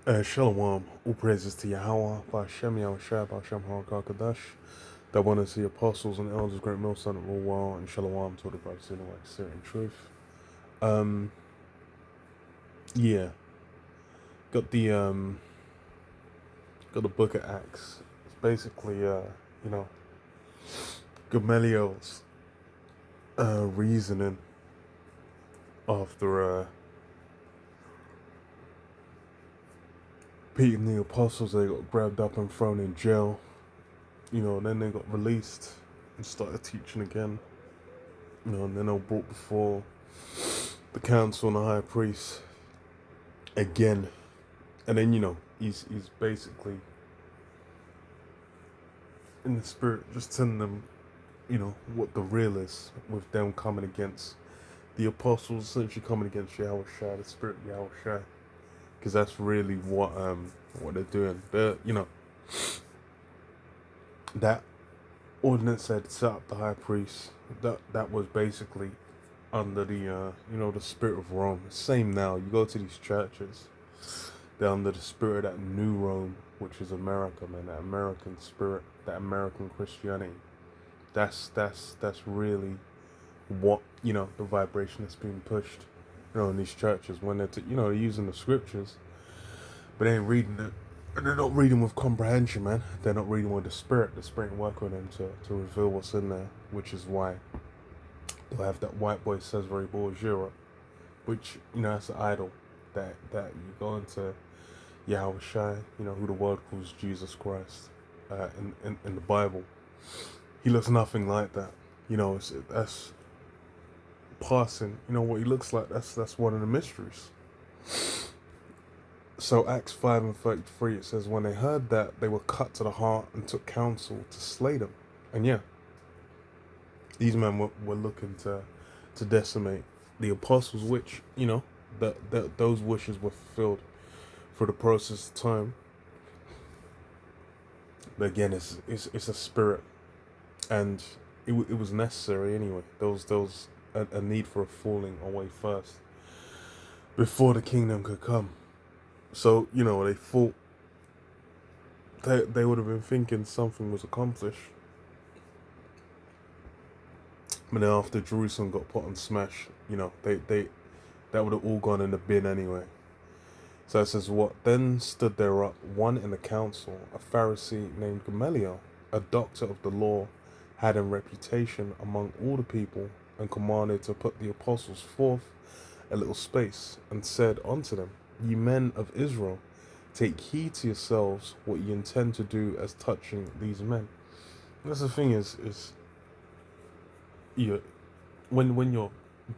Shalom, all praises to Yahweh, Ba'Shem Yahushua, Ba'Shem HaKadosh, that one is the apostles and elders, great millstone that rule well, and Shalom to the brothers in the way, spirit and truth. Um, yeah, got the got the Book of Acts. It's basically you know, Gamaliel's reasoning after Peter and the apostles, they got grabbed up and thrown in jail. Then they got released and started teaching again. And then they were brought before the council and the high priest again. And then, he's basically in the spirit just telling them, what the real is with them coming against the apostles, essentially coming against Yahushua, the spirit of Yahushua. Because that's really what they're doing. But, that ordinance had set up the high priest. That was basically under the the spirit of Rome. Same now. You go to these churches, they're under the spirit of that new Rome, which is America, man. That American spirit, that American Christianity. That's really what the vibration that's being pushed, in these churches when they're using the scriptures, but they ain't reading it. And they're not reading with comprehension, man. They're not reading with the spirit working with them to reveal what's in there, which is why they'll have that white boy says very bonjour, which, that's an idol that you go into Yahushua, who the world calls Jesus Christ, in the Bible. He looks nothing like that. That's passing. What he looks like, that's one of the mysteries. So Acts 5 and 33, it says, when they heard that, they were cut to the heart and took counsel to slay them. And yeah, these men were looking to decimate the apostles, which, those wishes were fulfilled for the process of time. But again, it's a spirit, and it was necessary anyway. There was a need for a falling away first before the kingdom could come. So, they thought they would have been thinking something was accomplished. But then after Jerusalem got put on smash, they that would have all gone in the bin anyway. So it says, what then stood there up one in the council, a Pharisee named Gamaliel, a doctor of the law, had a reputation among all the people, and commanded to put the apostles forth a little space, and said unto them, ye men of Israel, take heed to yourselves what ye intend to do as touching these men. That's the thing is when you're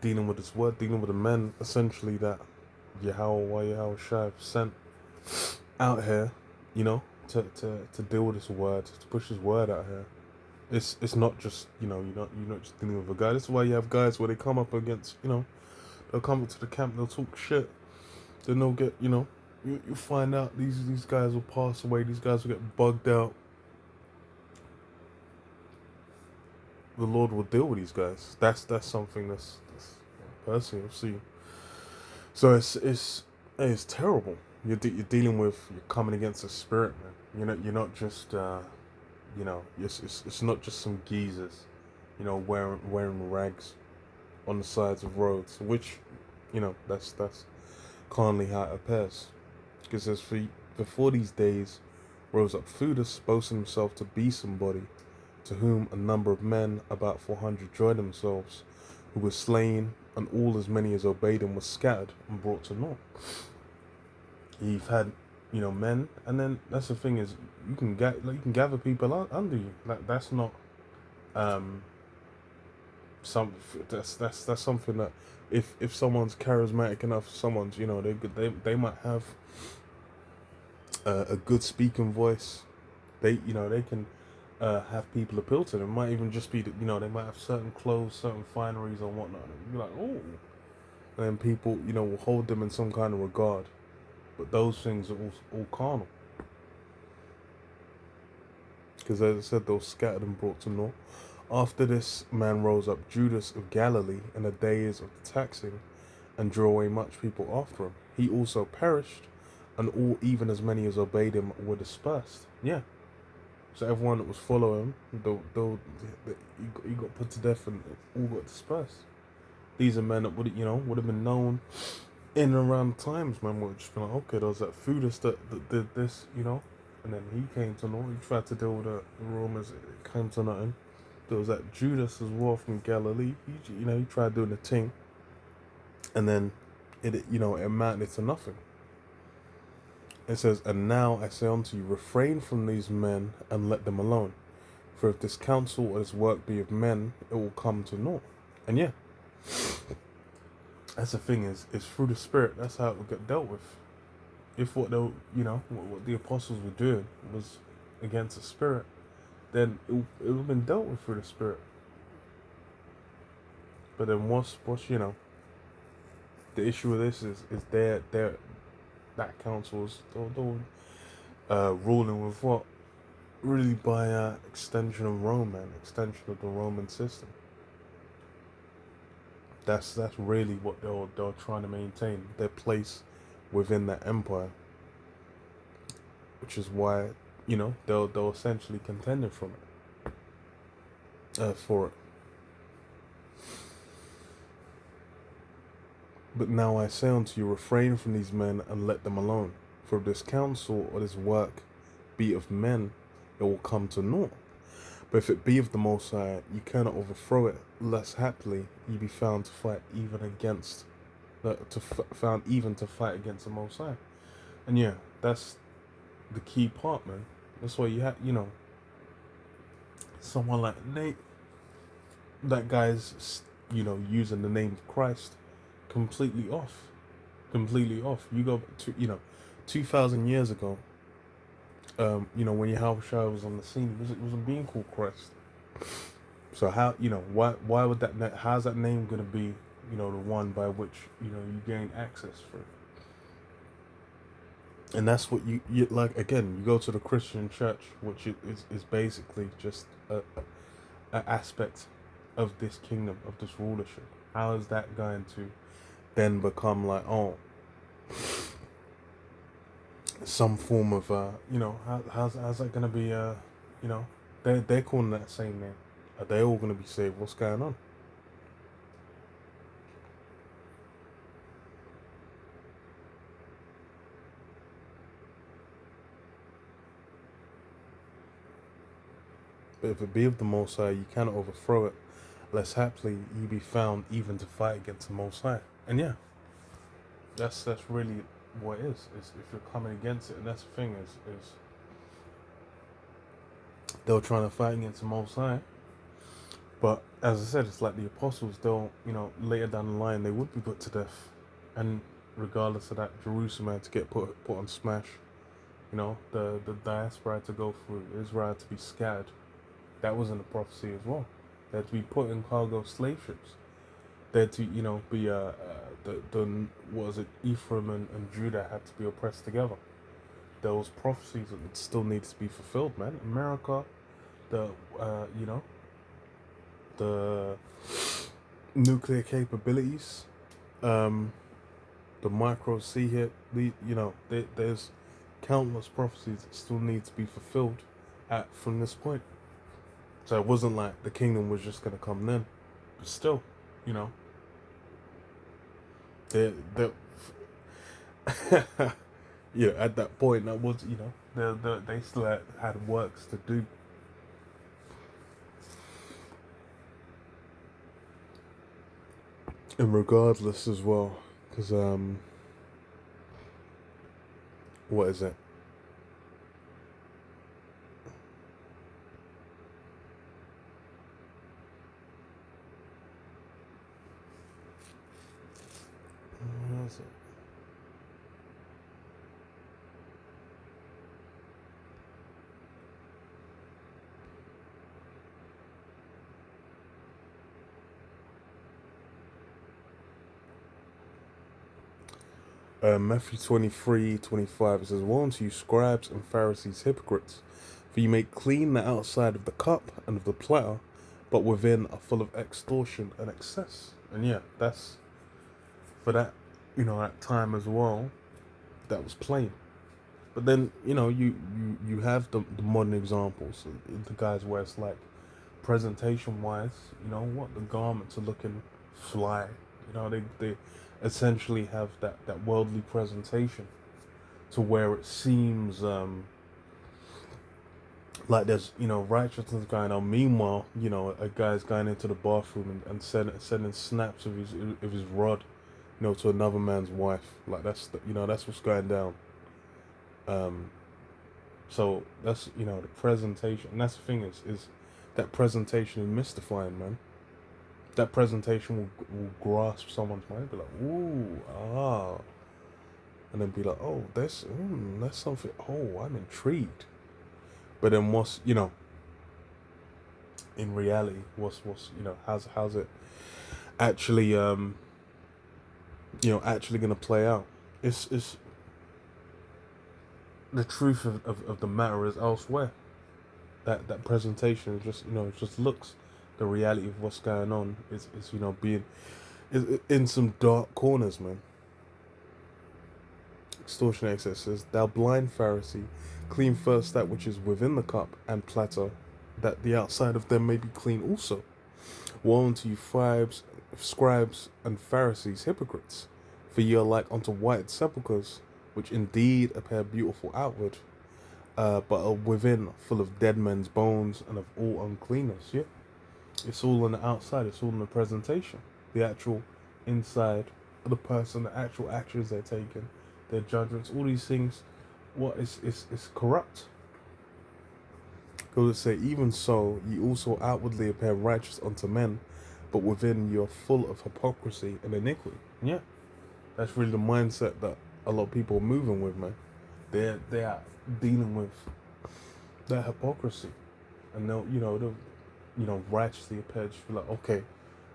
dealing with this word, dealing with the men, essentially that Yahushua sent out here, to deal with this word, to push this word out here. It's not just you're not just dealing with a guy. This is why you have guys where they come up against, they'll come up to the camp, they'll talk shit. Then they'll get, you find out these guys will pass away, these guys will get bugged out. The Lord will deal with these guys. That's something that's personally I've seen. So it's terrible. You're dealing with, you're coming against a spirit, man. You're not just it's not just some geezers, wearing rags on the sides of roads, which, that's carnally how it appears. Because as before these days rose up Theudas, boasting himself to be somebody, to whom a number of men, about 400, joined themselves, who were slain, and all as many as obeyed him were scattered and brought to naught. You've had, men, and then that's the thing is you can gather people under you. That's not that's something that if someone's charismatic enough, someone's they might have a good speaking voice. They can have people appeal to them. It might even just be that they might have certain clothes, certain fineries and whatnot. And you're like, oh, and then people will hold them in some kind of regard. But those things are all carnal. Because as I said, they were scattered and brought to naught. After this man rose up Judas of Galilee in the days of the taxing, and drew away much people after him. He also perished, and all, even as many as obeyed him, were dispersed. Yeah. So everyone that was following him, he got put to death and all got dispersed. These are men that would have been known in and around times, man. Would just be like, okay, there was that Theudas that did this, and then he came to naught. He tried to deal with the Romans, it came to nothing. There was that Judas as well from Galilee. He tried doing the thing, and then it amounted to nothing. It says, and now I say unto you, refrain from these men and let them alone. For if this counsel or this work be of men, it will come to naught. And yeah, that's the thing is through the Spirit. That's how it will get dealt with. If what what the apostles were doing was against the Spirit, then it would have been dealt with through the Spirit. But then what's the issue with this is that council's ruling with what? Really by extension of Rome, man. Extension of the Roman system. That's really what they're trying to maintain, their place within that empire. Which is why, they'll essentially contend from it. For it. But now I say unto you, refrain from these men and let them alone. For if this counsel or this work be of men, it will come to naught. But if it be of the Most High, you cannot overthrow it, lest haply ye be found to fight even against to fight against the Most High. And yeah, that's the key part, man. That's why you have, someone like Nate, that guy's, using the name of Christ completely off. You go to, 2,000 years ago, when Yahushua was on the scene, it wasn't being called Christ. So how, why would how's that name going to be, the one by which, you gain access for it? And that's what you like, again, you go to the Christian church, which is basically just a aspect of this kingdom, of this rulership. How is that going to then become like, some form of how's that gonna be they're calling that same name. Are they all gonna be saved? What's going on? But if it be of the Most High, you cannot overthrow it, lest haply ye be found even to fight against the Most High. And yeah, that's really what it is. It's if you're coming against it, and that's the thing is they were trying to fight against the Most High. But as I said, it's like the apostles. They'll later down the line they would be put to death, and regardless of that, Jerusalem had to get put on smash. The diaspora had to go through. Israel had to be scattered. That was in the prophecy as well. They had to be put in cargo slave ships. They had to be what was it, Ephraim and Judah had to be oppressed together. Those prophecies that still needs to be fulfilled, man. America, the nuclear capabilities, the micro sea hit, there's countless prophecies that still need to be fulfilled from this point. So it wasn't like the kingdom was just gonna come then, but still, they at that point that was they still had works to do. And regardless as well, because what is it? What is it? Matthew 23:25, it says, woe unto you, scribes and Pharisees, hypocrites, for you make clean the outside of the cup and of the platter, but within are full of extortion and excess. And yeah, that's for that, at time as well, that was plain. But then you have the modern examples, the guys where it's like presentation wise, what the garments are looking fly. They essentially have that worldly presentation to where it seems like there's righteousness going on. Meanwhile, a guy's going into the bathroom and sending snaps of his rod, to another man's wife. Like that's what's going down. So that's the presentation, and that's the thing is that presentation is mystifying, man. That presentation will grasp someone's mind, be like, ooh, and then be like, oh, that's something. Oh, I'm intrigued. But then what's in reality, what's how's it actually actually gonna play out? It's the truth of the matter is elsewhere. That presentation is just it just looks. The reality of what's going on is being is in some dark corners, man. Extortion excess says, "Thou blind Pharisee, clean first that which is within the cup and platter, that the outside of them may be clean also. Woe unto you, scribes and Pharisees, hypocrites! For ye are like unto white sepulchres, which indeed appear beautiful outward, but are within full of dead men's bones and of all uncleanness." Yeah, it's all on the outside. It's all in the presentation. The actual inside of the person, the actual actions they're taking, their judgments, all these things. What is corrupt? Goes to say, even so, ye also outwardly appear righteous unto men, but within you are full of hypocrisy and iniquity. Yeah, that's really the mindset that a lot of people are moving with, man. They are dealing with that hypocrisy, and they'll righteously appear to be like, okay,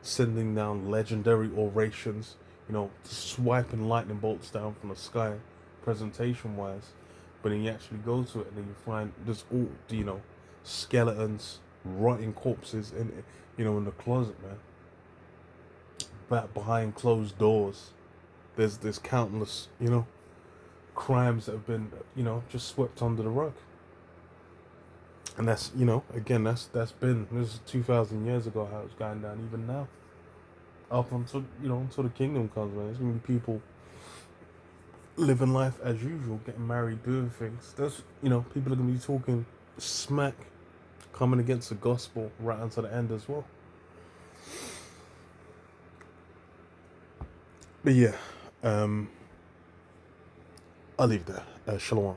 sending down legendary orations, swiping lightning bolts down from the sky, presentation wise. But then you actually go to it and then you find there's all skeletons, rotting corpses in the closet, man. Back behind closed doors, there's countless crimes that have been just swept under the rug. And that's again that's been, this is 2,000 years ago how it's going down. Even now, up until until the kingdom comes, man, there's gonna be people living life as usual, getting married, doing things. There's people are gonna be talking smack, coming against the gospel right until the end as well. But yeah, I'll leave there. Shalom.